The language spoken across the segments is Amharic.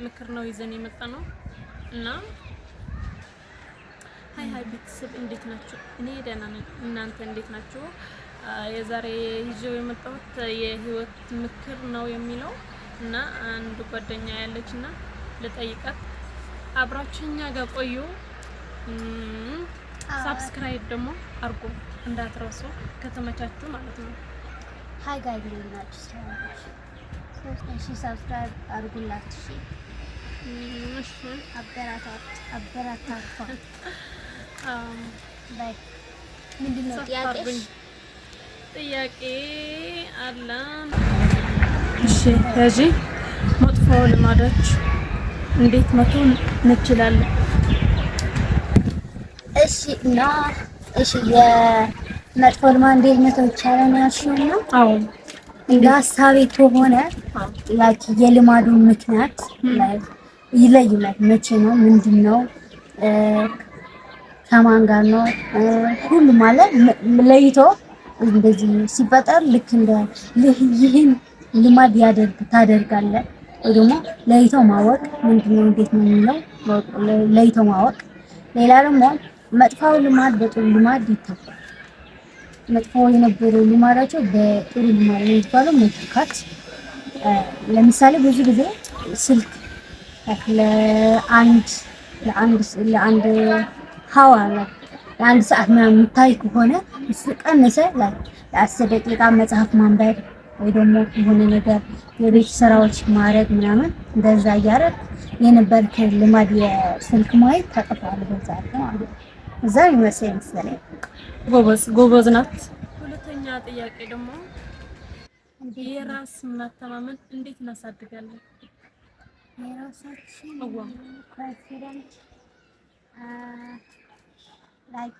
ምክር ነው ይዘን የመጣነው እና ሃይ ቤተሰብ እንዴት ናችሁ? እኔ ደህና ነኝ። እናንተ እንዴት ናችሁ? የዛሬ ይዤው የመጣሁት የህይወት ምክር ነው የሚለው እና አንድ ጓደኛ ያለችና ልጠይቃት። አብራችሁኛ ጋር ቆዩ። ሳብስክራይብ ደግሞ አርጉ እንዳትረሱ ከተመቻችሁ ማለት ነው። ሃይ ጋይስ እንዴት ናችሁ? እሺ ሰብስክራይብ አርጉላችሁ። እሺ አበረታታ። ባይ ምንድነው ጥያቄሽ? ጥያቄ አለ። እሺ ከዚህ መጥፎ ልማዶች እንዴት መተው እንችላለን? እሺ የመጥፎ ልማድ እንዴት መተው ይቻላል ያልሽው ነው? አዎ እንደ ሀሳቤ ከሆነ ላይክ የልማዱን ምክንያት ይለይላል። መቼ ነው? ምንድነው? ከማን ጋር ነው? ሁሉ ማለት ለይቶ እንደዚህ ሲፈጠር ልክ እንደ ይህን ልማድ ታደርጋለህ ወይ ደግሞ ለይቶ ማወቅ ምንድነው እንዴት ነው የሚለው ለይቶ ማወቅ። ሌላ ደግሞ መጥፎው ልማድ በጥሩ ልማድ ይተካል። መጥፎ የነበረው ልማዳቸው በጥሩ ልማድ የሚባለው መተካት። ለምሳሌ ብዙ ጊዜ ስልክ ለአንድ ለአንድ ሰዓት ምናምን የምታይ ከሆነ እሱ ቀንሰ ለ10 ደቂቃ መጽሐፍ ማንበብ ወይ ደግሞ የሆነ ነገር የቤት ስራዎች ማድረግ ምናምን እንደዛ እያደረግ የነበርክ ልማድ የስልክ ማየት ታጠፋለህ በዛ ማለት ነው። እዛ ይመስለኝ ጎበዝ ናት። ሁለተኛ ጥያቄ ደግሞ የራስ መተማመን እንዴት እናሳድጋለን? የራሳችን ኮንፊደንስ ላይክ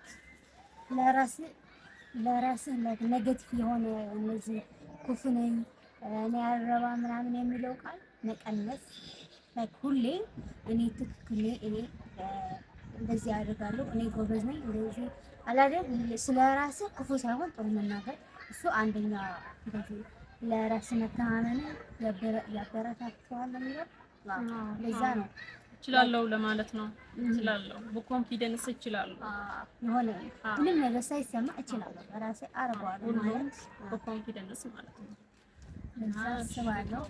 ለራስህ ኔጌቲቭ የሆነ እነዚህ ክፉ ነኝ እኔ አልረባ ምናምን የሚለው ቃል መቀነስ። ላይክ ሁሌ እኔ ትክክል ነኝ፣ እኔ እንደዚህ አደርጋለሁ፣ እኔ ጎበዝ ነኝ፣ እንደዚህ አላደር ስለራስህ ክፉ ሳይሆን ጥሩ መናገር። እሱ አንደኛ እንደዚህ ለራስ መተማመን ያበረታታዋል የሚለው ለዛ ነው። እችላለሁ ለማለት ነው። እችላለሁ በኮንፊደንስ እችላለሁ። የሆነ ምንም ነገር ሳይሰማ እችላለሁ በራሴ አረጋለሁ ማለት በኮንፊደንስ ማለት ነው። አስባለሁ።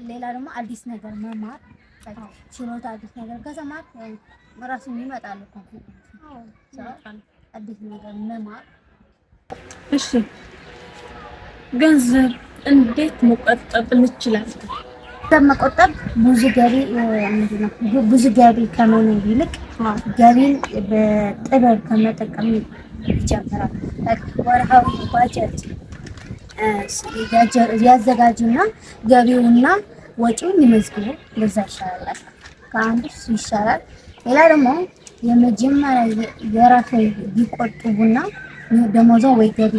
ሌላ ደግሞ አዲስ ነገር መማር ችሎታ አዲስ ነገር ከሰማት ራሱን ይመጣል ኮንፊደንስ። አዲስ ነገር መማር። እሺ ገንዘብ እንዴት መቆጠብ እንችላለን? መቆጠብ ብዙ ገቢ ከመኖር ይልቅ ገቢን በጥበብ ከመጠቀም ይጀምራል። ወርሃዊ ባጀት ያዘጋጁና ገቢውና ወጪውን ይመዝግቡ። ለዛ ይሻላል ከአንዱ ይሻላል። ሌላ ደግሞ የመጀመሪያ የራሱ ቢቆጥቡና ደሞዞ ወይ ገቢ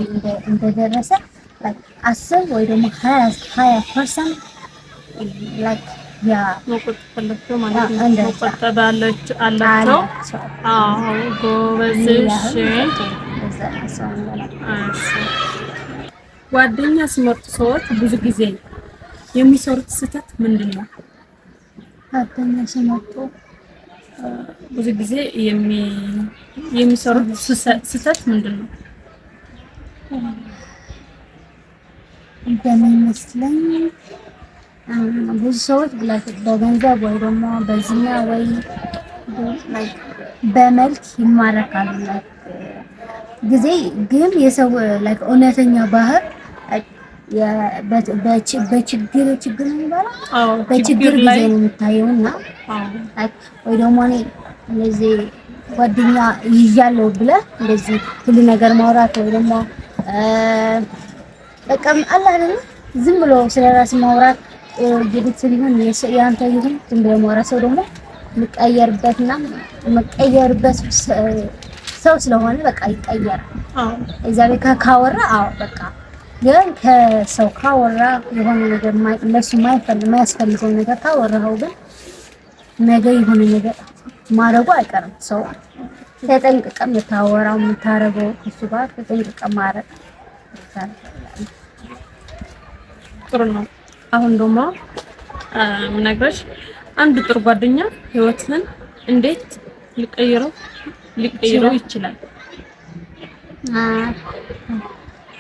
እንደደረሰ 10 ወይ ደግሞ 20% ላይክ ያ መቆጠብ ማለት ነው። መቆጠብ አላቸው። አዎ ጎበዝ። ጓደኛ ሲመርጡ ሰዎች ብዙ ጊዜ የሚሰሩት ስህተት ምንድን ነው? ጓደኛ ሲመርጡ ብዙ ጊዜ የሚሰሩት ስህተት ምንድን ነው? እንደሚመስለኝ ብዙ ሰዎች በገንዘብ ወይ ደግሞ በዝና ወይ በመልክ ይማረካሉ። ጊዜ ግን የሰው እውነተኛ ባህር በችግር ነው የሚባለው። በችግር ጊዜ ነው የሚታየውና ወይ ደግሞ እኔ እንደዚህ ጓደኛ ይዣለሁ ብለህ እንደዚህ ሁሉ ነገር ማውራት ወይ ደግሞ በቃም አለ አይደል ዝም ብሎ ስለራስ ማውራት ግዴታ ሊሆን ያንተ ይሁን ዝም ብሎ ማውራት ሰው ደግሞ መቀየርበት ሰው ስለሆነ በቃ ይቀየራል። እዛ ላይ ካወራ በቃ ግን ከሰው ካወራ የሆነ ነገር ለሱ የማያስፈልገው ነገር ካወራው ግን ነገ የሆነ ነገር ማድረጉ አይቀርም። ሰው ተጠንቅቀህ የምታወራው የምታረገው እሱ ጋር ተጠንቅቀህ ማድረግ ጥሩ ነው። አሁን ደግሞ ምነግርሽ አንድ ጥሩ ጓደኛ ህይወትን እንዴት ሊቀይረው ይችላል።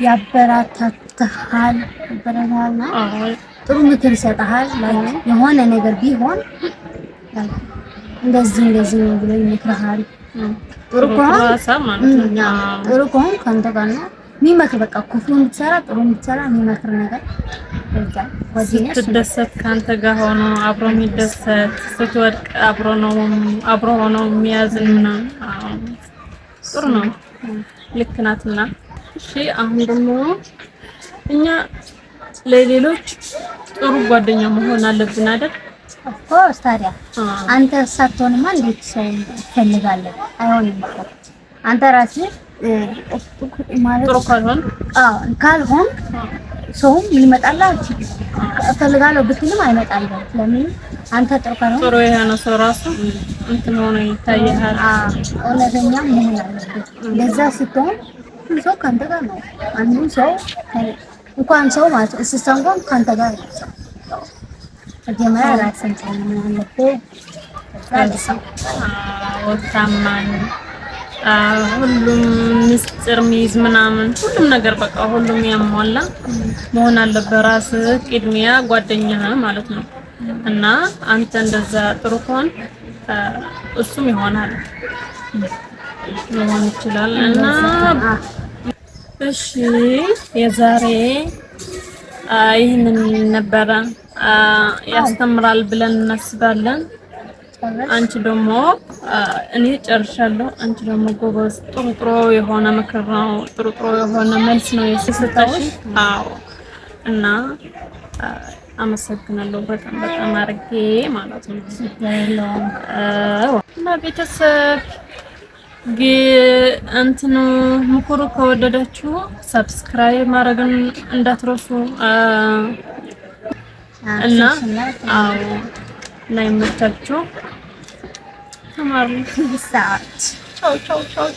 ያበረታታሃል፣ ጥሩ ምክር ይሰጥሃል። የሆነ ነገር ቢሆን እንደዚህ ነው ብሎ ይመክርሃል። ጥሩ ከሆነ ከአንተ ጋር ነው የሚመክር። በቃ ክፉ እንድትሰራ ጥሩ እንድትሰራ የሚመክር ነገር ስትደሰት ከአንተ ጋር ሆኖ አብሮ የሚደሰት፣ ስትወድቅ አብሮ ሆኖ የሚያዝን ምናምን ጥሩ ነው። ልክ ናትና። እሺ አሁን ደግሞ እኛ ለሌሎች ጥሩ ጓደኛ መሆን አለብን አይደል? ኦፍኮርስ። ታዲያ አንተ ሳትሆንማ እንዴት ሰው ትፈልጋለህ? አይሆንም። አንተ ራስህ ማለት ጥሩ ካልሆን ሰውም ሊመጣልህ እፈልጋለሁ ብትልም አይመጣልህም። ለምን? አንተ ጥሩ ካልሆን ጥሩ የሆነ ሰው ራሱ እንትን ሆኖ ይታያል። እውነተኛ መሆን አለበት። እንደዛ ስትሆን ሰው ካንተ ጋር ነው። አንዱን ሰው እንኳን ሰው ማለት እንስሳ እንኳን ካንተ ጋር ነው። መጀመሪያ ራስን ታማኝ፣ ሁሉም ምስጢር ሚይዝ ምናምን ሁሉም ነገር በቃ ሁሉም ያሟላ መሆን አለበት። ራስህ ቅድሚያ ጓደኛህ ማለት ነው። እና አንተ እንደዛ ጥሩ ከሆን እሱም ይሆናል ሊሆን ይችላል። እና እሺ የዛሬ ይህንን ነበረ። ያስተምራል ብለን እናስባለን። አንቺ ደግሞ እኔ ጨርሻለሁ። አንቺ ደግሞ ጎበዝ፣ ጥሩ የሆነ ምክር ነው፣ ጥሩ የሆነ መልስ ነው የሰጠሽ። አዎ እና አመሰግናለሁ በጣም አድርጌ ማለት ነው። እና ቤተሰብ እንትኑ ምክሩ ከወደዳችሁ ሰብስክራይብ ማድረግን እንዳትረሱ እና አዎ ላይ መጣችሁ ተማሩ። ቻው ቻው ቻው።